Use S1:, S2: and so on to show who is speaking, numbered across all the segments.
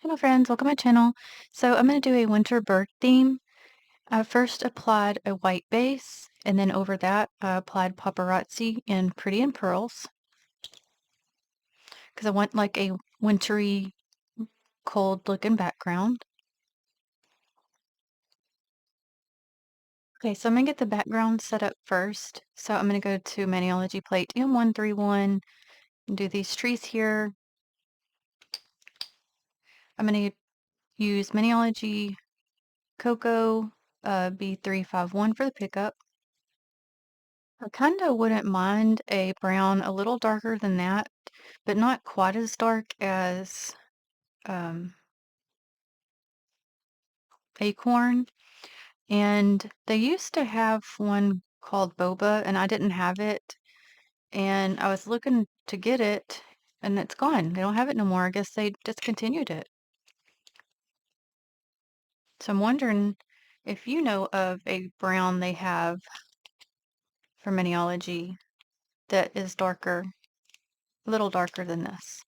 S1: Hello friends, welcome to my channel. So I'm going to do a winter bird theme. I first applied a white base, and then over that I applied paparazzi in Pretty in Pearls because I want like a wintry, cold looking background. Okay, so I'm going to get the background set up first. So I'm going to go to Maniology Plate M131 and do these trees here. I'm going to use Maniology Cocoa B351 for the pickup. I kinda wouldn't mind a brown a little darker than that, but not quite as dark as um, Acorn. And they used to have one called Boba, and I didn't have it. And I was looking to get it, and it's gone. They don't have it no more. I guess they discontinued it. So I'm wondering if you know of a brown they have for Maniology that is darker, a little darker than this.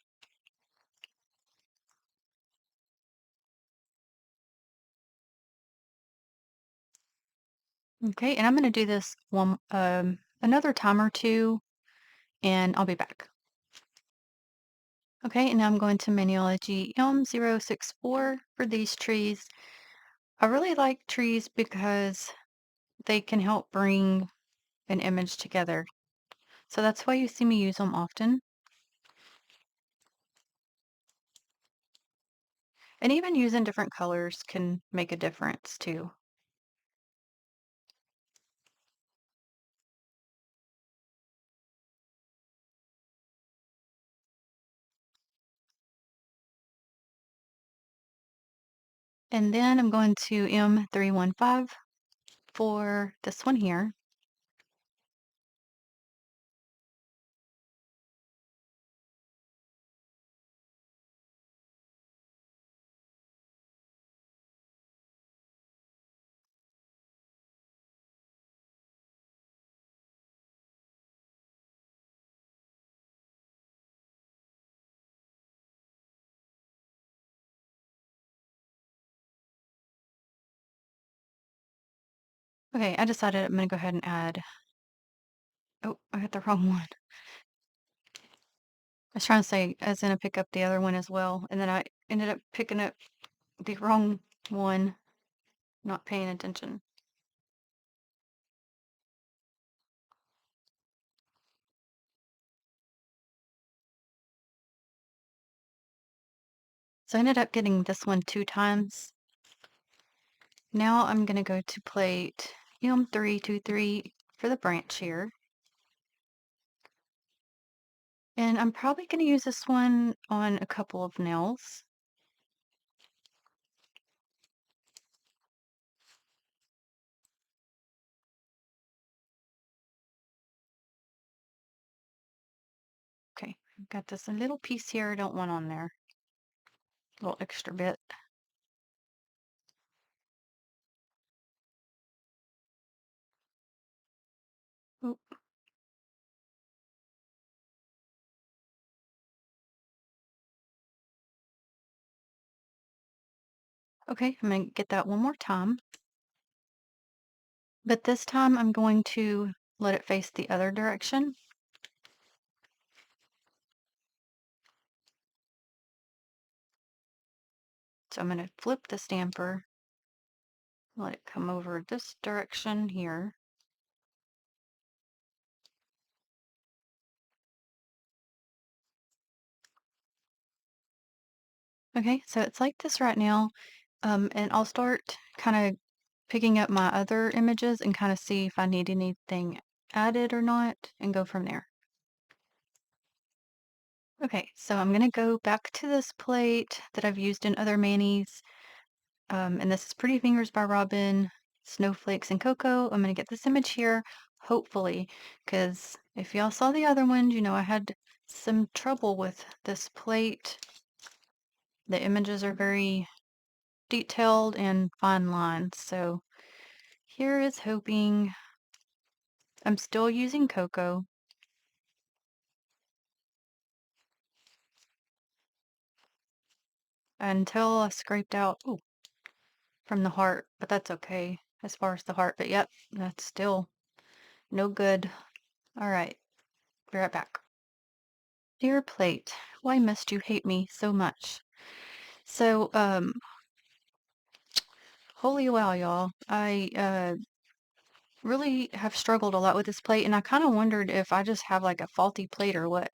S1: Okay, and I'm going to do this one another time or two, and I'll be back. Okay, and now I'm going to Maniology M064 for these trees. I really like trees because they can help bring an image together. So that's why you see me use them often. And even using different colors can make a difference too. And then I'm going to M315 for this one here. Okay, I decided I'm going to go ahead and add, oh, I got the wrong one. I was trying to say as in I pick up the other one as well, and then I ended up picking up the wrong one, not paying attention. So I ended up getting this one 2 times. Now I'm going to go to plate M323 for the branch here. And I'm probably going to use this one on a couple of nails. Okay, I've got this little piece here I don't want on there. A little extra bit. Oop. Okay, I'm going to get that one more time. But this time I'm going to let it face the other direction. So I'm going to flip the stamper, let it come over this direction here. Okay, so it's like this right now. And I'll start kind of picking up my other images and kind of see if I need anything added or not and go from there. Okay, so I'm going to go back to this plate that I've used in other manis. And this is Pretty Fingers by Robin, Snowflakes and Cocoa. I'm going to get this image here, hopefully, because if y'all saw the other ones, you know I had some trouble with this plate. The images are very detailed and fine lines, so here is hoping. I'm still using Cocoa. until I scraped out ooh, from the heart, but that's okay as far as the heart. But yep, that's still no good. All right, be right back. Dear plate, why must you hate me so much? So, holy wow, y'all. I really have struggled a lot with this plate, and I kind of wondered if I just have like a faulty plate or what.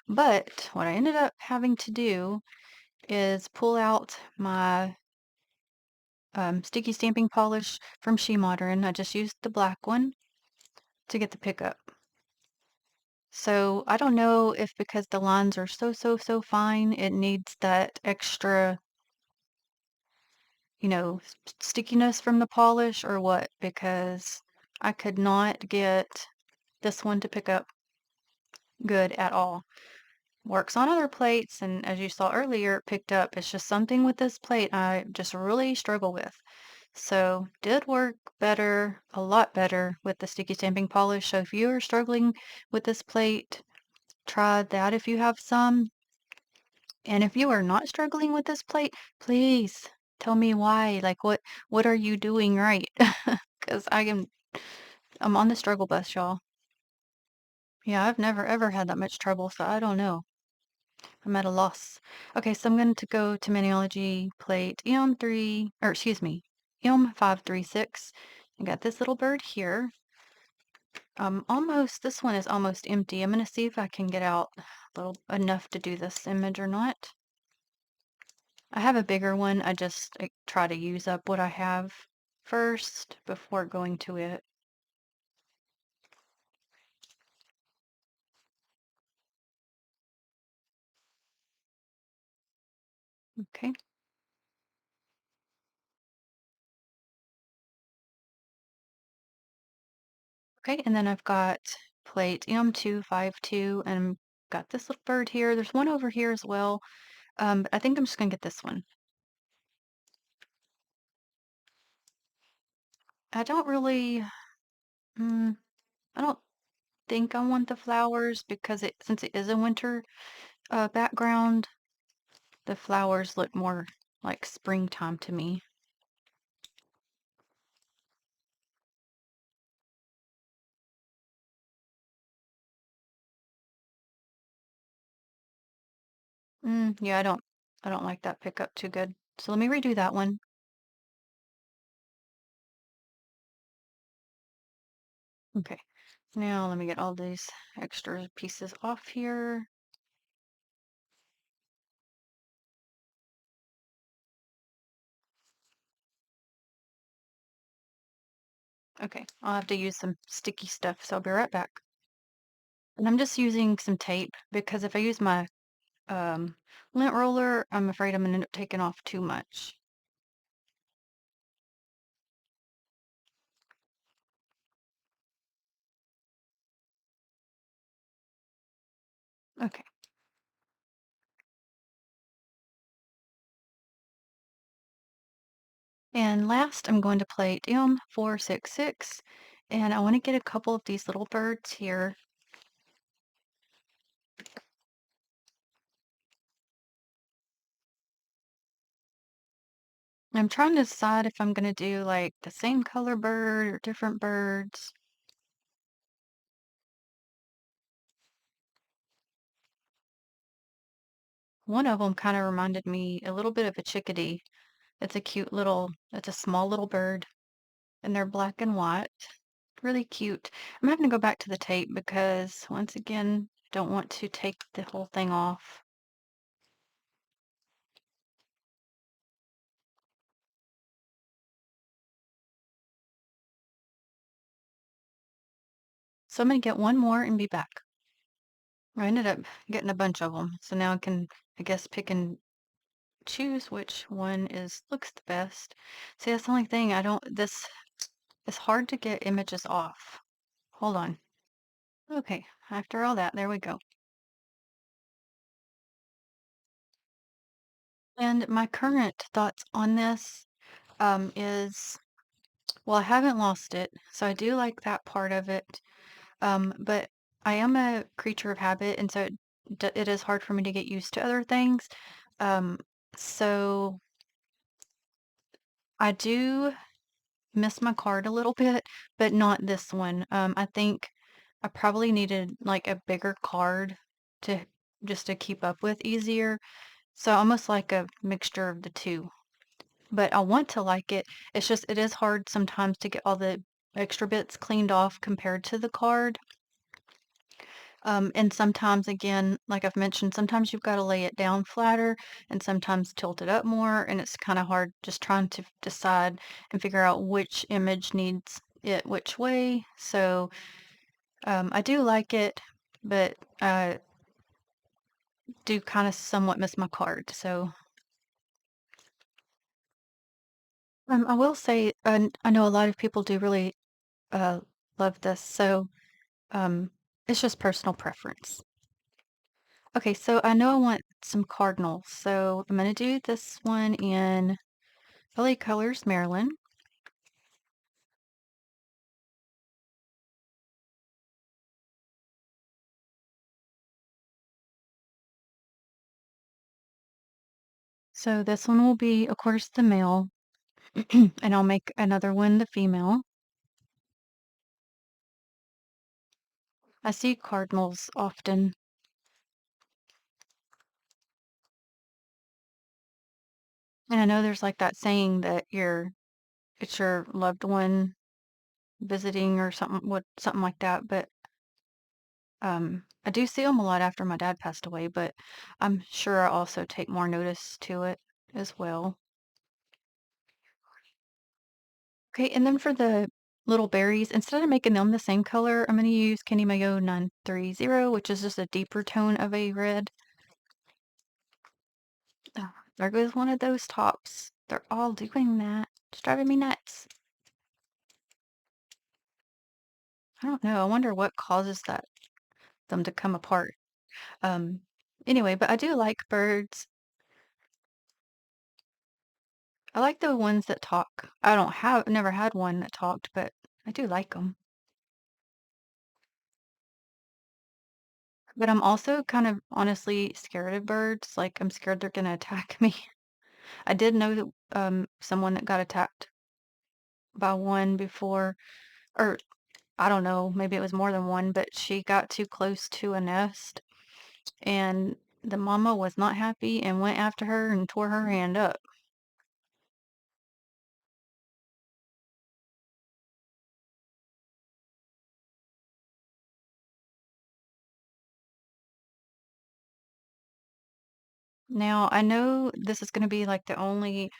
S1: But what I ended up having to do is pull out my sticky stamping polish from She Modern. I just used the black one to get the pickup. So I don't know if because the lines are so fine, it needs that extra, stickiness from the polish or what, because I could not get this one to pick up good at all. Works on other plates, and as you saw earlier, it picked up. It's just something with this plate I just really struggle with. So did work better, a lot better with the sticky stamping polish. So if you are struggling with this plate, try that if you have some. And if you are not struggling with this plate, please tell me why. Like what are you doing right? Because I'm on the struggle bus, y'all. Yeah, I've never ever had that much trouble, so I don't know. I'm at a loss. Okay, so I'm going to go to Maniology plate EM3, or excuse me, EM536. I got this little bird here. This one is almost empty. I'm going to see if I can get out little enough to do this image or not. I have a bigger one. I just try to use up what I have first before going to it. Okay. Okay, and then I've got plate EM252 and got this little bird here. There's one over here as well. But I think I'm just gonna get this one. I don't really, mm, I don't think I want the flowers because since it is a winter background, the flowers look more like springtime to me. Yeah, I don't like that pickup too good. So let me redo that one. Okay, now let me get all these extra pieces off here. Okay, I'll have to use some sticky stuff, so I'll be right back. And I'm just using some tape because if I use my um, lint roller, I'm afraid I'm gonna end up taking off too much. Okay. And last, I'm going to play M466, and I want to get a couple of these little birds here. I'm trying to decide if I'm going to do like the same color bird or different birds. One of them kind of reminded me a little bit of a chickadee. It's a small little bird, and they're black and white. Really cute. I'm having to go back to the tape because, once again, don't want to take the whole thing off. So I'm going to get one more and be back. I ended up getting a bunch of them, so now I can, I guess, pick and choose which one looks the best. See, that's the only thing it's hard to get images off. Hold on. Okay, after all that, there we go. And my current thoughts on this is, well, I haven't lost it, so I do like that part of it. But I am a creature of habit, and so it is hard for me to get used to other things. Um, So I do miss my card a little bit, but not this one. I think I probably needed like a bigger card to just to keep up with easier. So almost like a mixture of the two. But I want to like it. It's just it is hard sometimes to get all the extra bits cleaned off compared to the card. And sometimes, again, like I've mentioned, sometimes you've got to lay it down flatter and sometimes tilt it up more. And it's kind of hard just trying to decide and figure out which image needs it which way. So I do like it, but I do kind of somewhat miss my card. So I will say, I know a lot of people do really uh, love this. So um, it's just personal preference. Okay, so I know I want some cardinals, so I'm gonna do this one in LA Colors, Maryland. So this one will be, of course, the male, and I'll make another one the female. I see cardinals often, and I know there's like that saying that it's your loved one visiting or something like that, but I do see them a lot after my dad passed away, but I'm sure I also take more notice to it as well. Okay, and then for the little berries, instead of making them the same color, I'm going to use Candy Mayo 930, which is just a deeper tone of a red. Oh, there goes one of those tops. They're all doing that. It's driving me nuts. I don't know. I wonder what causes them to come apart. Um, anyway, but I do like birds. I like the ones that talk. I don't have, never had one that talked, but I do like them. But I'm also kind of honestly scared of birds. Like, I'm scared they're gonna attack me. I did know that someone that got attacked by one before, or I don't know, maybe it was more than one, but she got too close to a nest and the mama was not happy and went after her and tore her hand up. Now, I know this is going to be like the only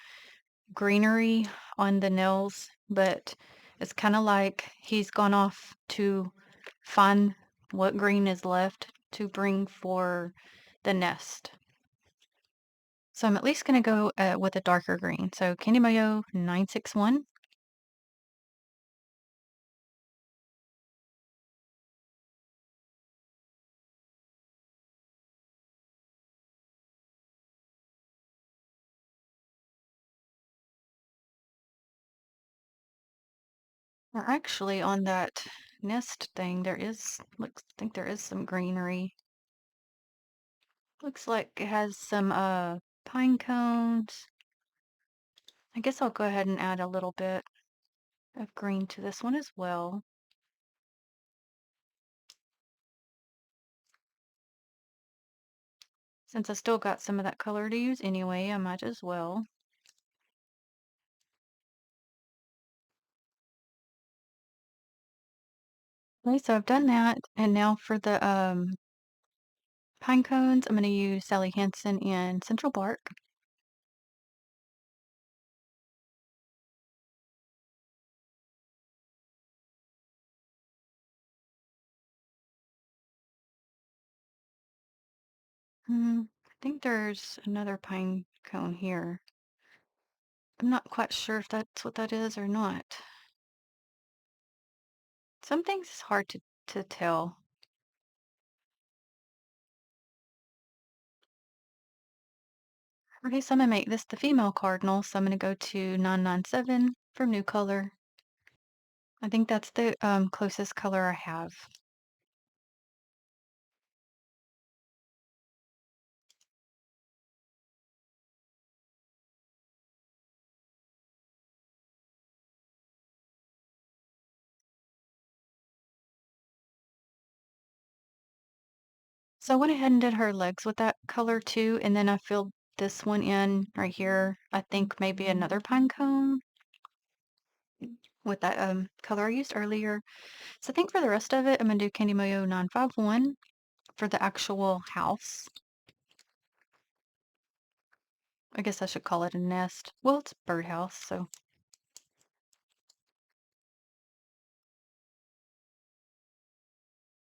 S1: greenery on the nails, but it's kind of like he's gone off to find what green is left to bring for the nest. So I'm at least going to go with a darker green. So Candy Mayo 961. Well, actually, on that nest thing, I think there is some greenery. Looks like it has some pine cones. I guess I'll go ahead and add a little bit of green to this one as well. Since I still got some of that color to use anyway, I might as well. Okay, so I've done that, and now for the pine cones, I'm going to use Sally Hansen and Central Bark. I think there's another pine cone here. I'm not quite sure if that's what that is or not. Some things is hard to tell. Okay, so I'm gonna make this the female cardinal, so I'm gonna go to 997 for new color. I think that's the closest color I have. So I went ahead and did her legs with that color too, and then I filled this one in right here. I think maybe another pine cone with that color I used earlier. So I think for the rest of it, I'm gonna do Candy Moyo 951 for the actual house. I guess I should call it a nest. Well, it's a birdhouse, so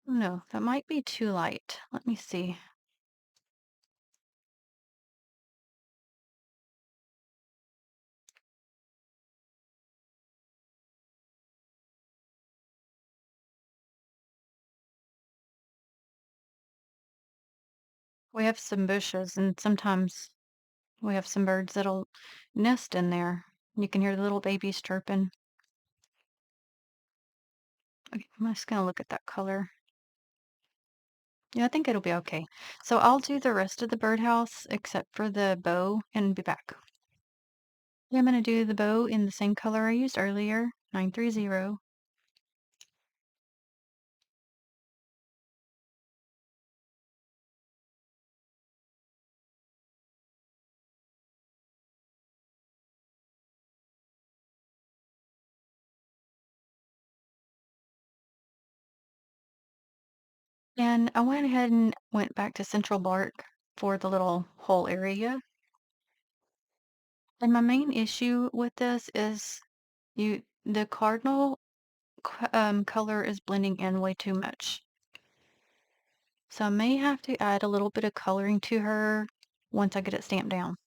S1: no, that might be too light. Let me see. We have some bushes, and sometimes we have some birds that'll nest in there. You can hear the little babies chirping. Okay, I'm just gonna look at that color. Yeah, I think it'll be okay. So I'll do the rest of the birdhouse except for the bow and be back. Yeah, I'm gonna do the bow in the same color I used earlier, 930. And I went ahead and went back to Central Bark for the little hole area. And my main issue with this is the cardinal color is blending in way too much. So I may have to add a little bit of coloring to her once I get it stamped down.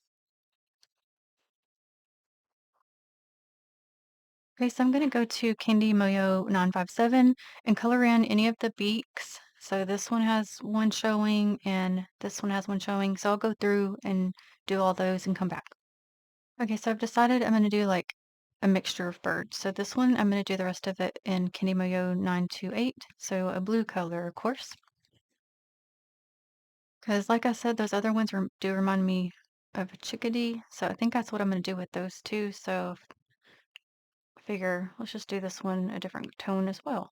S1: Okay, so I'm going to go to Candy Moyo 957 and color in any of the beaks. So this one has one showing and this one has one showing. So I'll go through and do all those and come back. Okay, so I've decided I'm going to do like a mixture of birds. So this one, I'm going to do the rest of it in Candy Moyo 928. So a blue color, of course. Because like I said, those other ones do remind me of a chickadee. So I think that's what I'm going to do with those two. So I figure let's just do this one a different tone as well.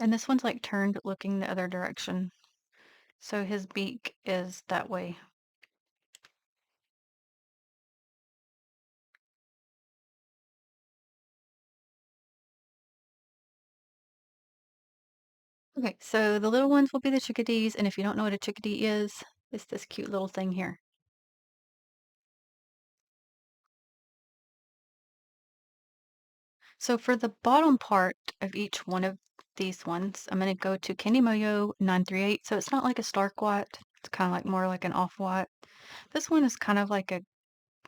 S1: And this one's like turned looking the other direction. So his beak is that way. Okay, so the little ones will be the chickadees. And if you don't know what a chickadee is, it's this cute little thing here. So for the bottom part of each one of these ones, I'm going to go to Candy Moyo 938. So it's not like a stark white. It's kind of like more like an off white. This one is kind of like I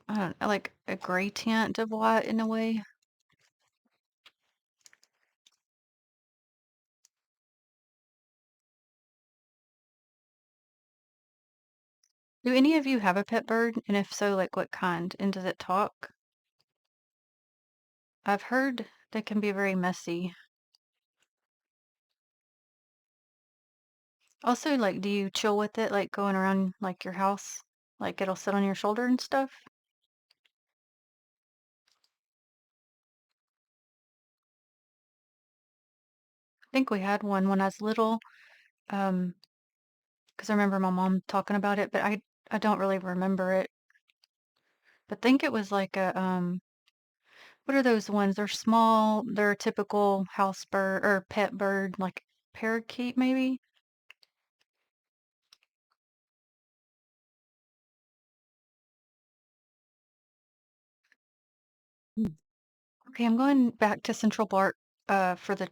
S1: don't know, like a gray tint of white in a way. Do any of you have a pet bird? And if so, like what kind? And does it talk? I've heard they can be very messy. Also, like, do you chill with it, like going around like your house? Like it'll sit on your shoulder and stuff? I think we had one when I was little. Um, because I remember my mom talking about it, but I don't really remember it. But think it was like a what are those ones? They're small, they're a typical house bird or pet bird, like parakeet maybe? Mm. Okay, I'm going back to Central Park for the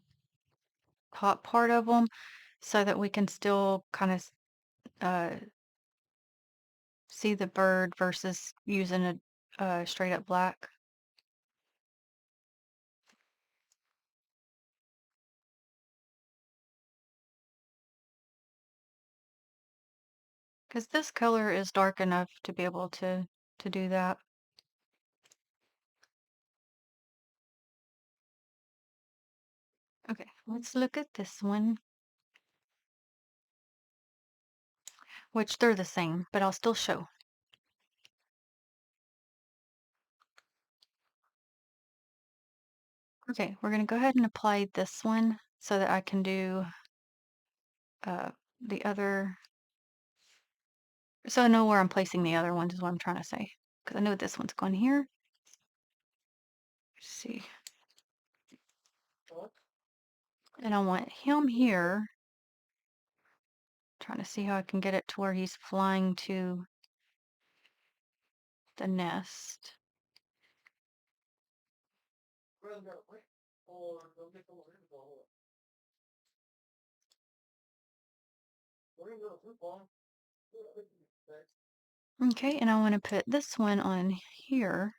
S1: top part of them so that we can still kind of see the bird versus using a straight up black. Because this color is dark enough to be able to do that. let's look at this one, which they're the same, but I'll still show. Okay, we're gonna go ahead and apply this one so that I can do uh, the other, so I know where I'm placing the other ones is what I'm trying to say. Because I know this one's going here. Let's see. And I want him here. Trying to see how I can get it to where he's flying to the nest. Okay, and I want to put this one on here.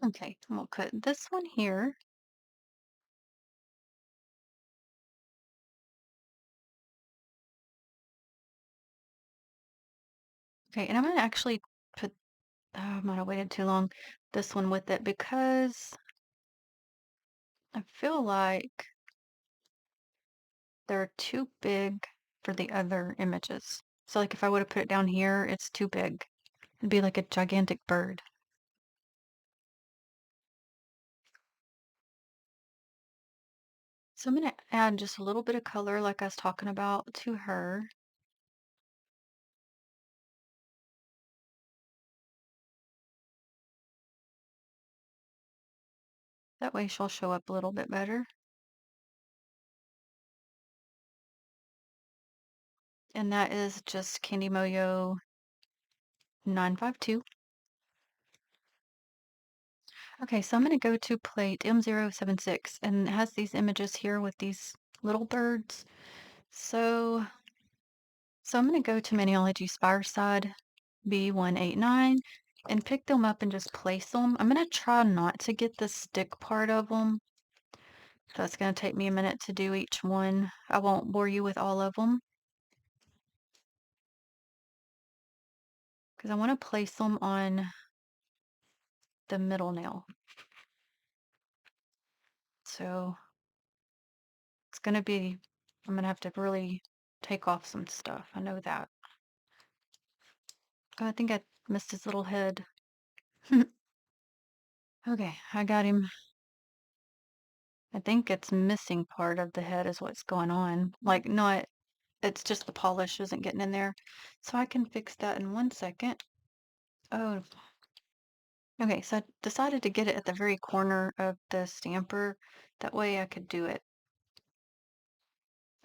S1: Okay, and we'll put this one here. Okay, and I'm gonna actually put, I might have waited too long, this one with it because I feel like they're too big for the other images. So like if I would have put it down here, it's too big. It'd be like a gigantic bird. So I'm gonna add just a little bit of color like I was talking about to her. That way she'll show up a little bit better. And that is just Candy Moyo 952. Okay, so I'm going to go to plate M076 and it has these images here with these little birds. So I'm going to go to Maniology's Fireside B189 and pick them up and just place them. I'm going to try not to get the stick part of them. That's going to take me a minute to do each one. I won't bore you with all of them because I want to place them on the middle nail. So it's going to be, I'm going to have to really take off some stuff. I know that. Oh, I think I missed his little head. Okay, I got him. I think it's missing part of the head is what's going on. Like, not, it's just the polish isn't getting in there. So I can fix that in 1 second. Oh, okay, so I decided to get it at the very corner of the stamper. That way I could do it.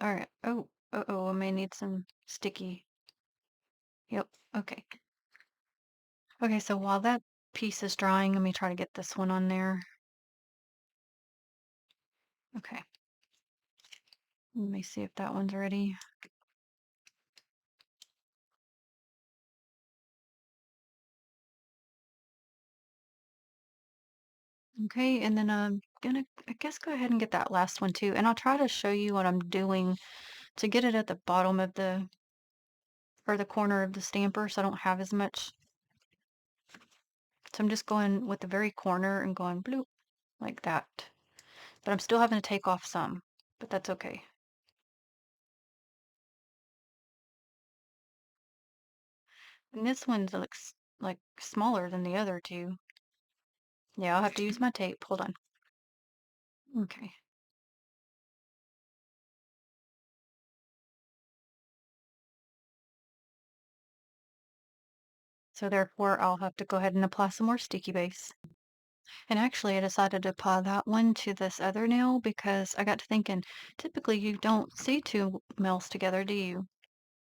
S1: All right. Oh, uh-oh, I may need some sticky. Yep, okay. Okay, so while that piece is drying, let me try to get this one on there. Okay. Let me see if that one's ready. Okay, and then I'm gonna, I guess, go ahead and get that last one too. And I'll try to show you what I'm doing to get it at the bottom of the, or the corner of the stamper so I don't have as much. So I'm just going with the very corner and going bloop, like that. But I'm still having to take off some, but that's okay. And this one looks like smaller than the other two. Yeah, I'll have to use my tape. Hold on. Okay. So therefore, I'll have to go ahead and apply some more sticky base. And actually, I decided to apply that one to this other nail because I got to thinking, typically you don't see two nails together, do you?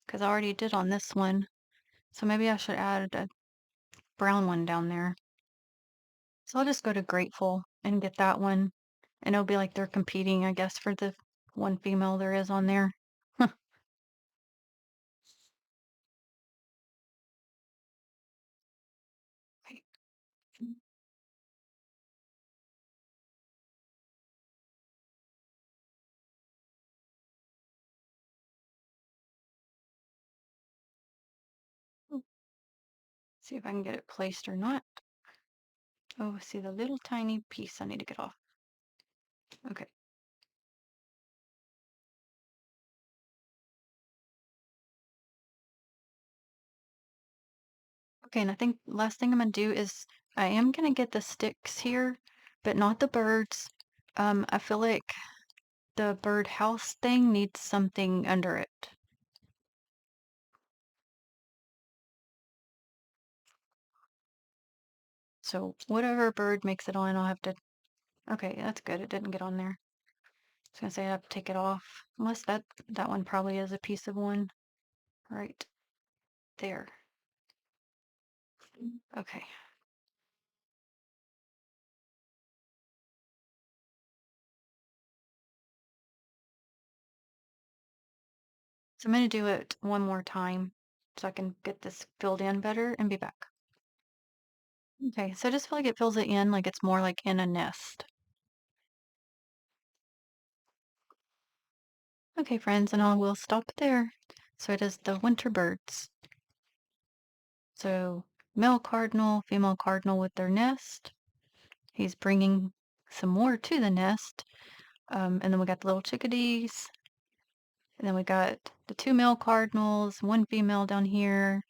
S1: Because I already did on this one. So maybe I should add a brown one down there. So I'll just go to Grateful and get that one. And it'll be like they're competing, I guess, for the one female there is on there. Okay. See if I can get it placed or not. Oh, see the little tiny piece I need to get off. Okay. Okay, and I think last thing I'm gonna do is I am gonna get the sticks here, but not the birds. I feel like the bird house thing needs something under it. So whatever bird makes it on, I'll have to. Okay, that's good. It didn't get on there. I was gonna say I have to take it off. Unless that one probably is a piece of one right there. Okay. So I'm gonna do it one more time so I can get this filled in better and be back. Okay, so I just feel like it fills it in like it's more like in a nest. Okay, friends, and I will stop there. So it is the winter birds. So male cardinal, female cardinal with their nest. He's bringing some more to the nest. And then we got the little chickadees. And then we got the two male cardinals, one female down here.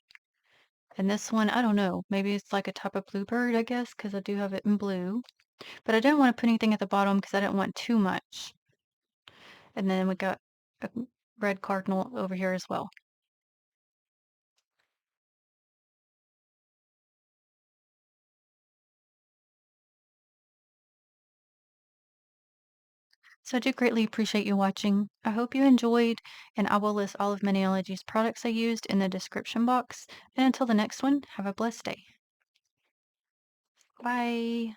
S1: And this one, I don't know. Maybe it's like a type of bluebird, I guess, because I do have it in blue. But I didn't want to put anything at the bottom because I didn't want too much. And then we got a red cardinal over here as well. So I do greatly appreciate you watching. I hope you enjoyed, and I will list all of Manology's products I used in the description box. And until the next one, have a blessed day. Bye.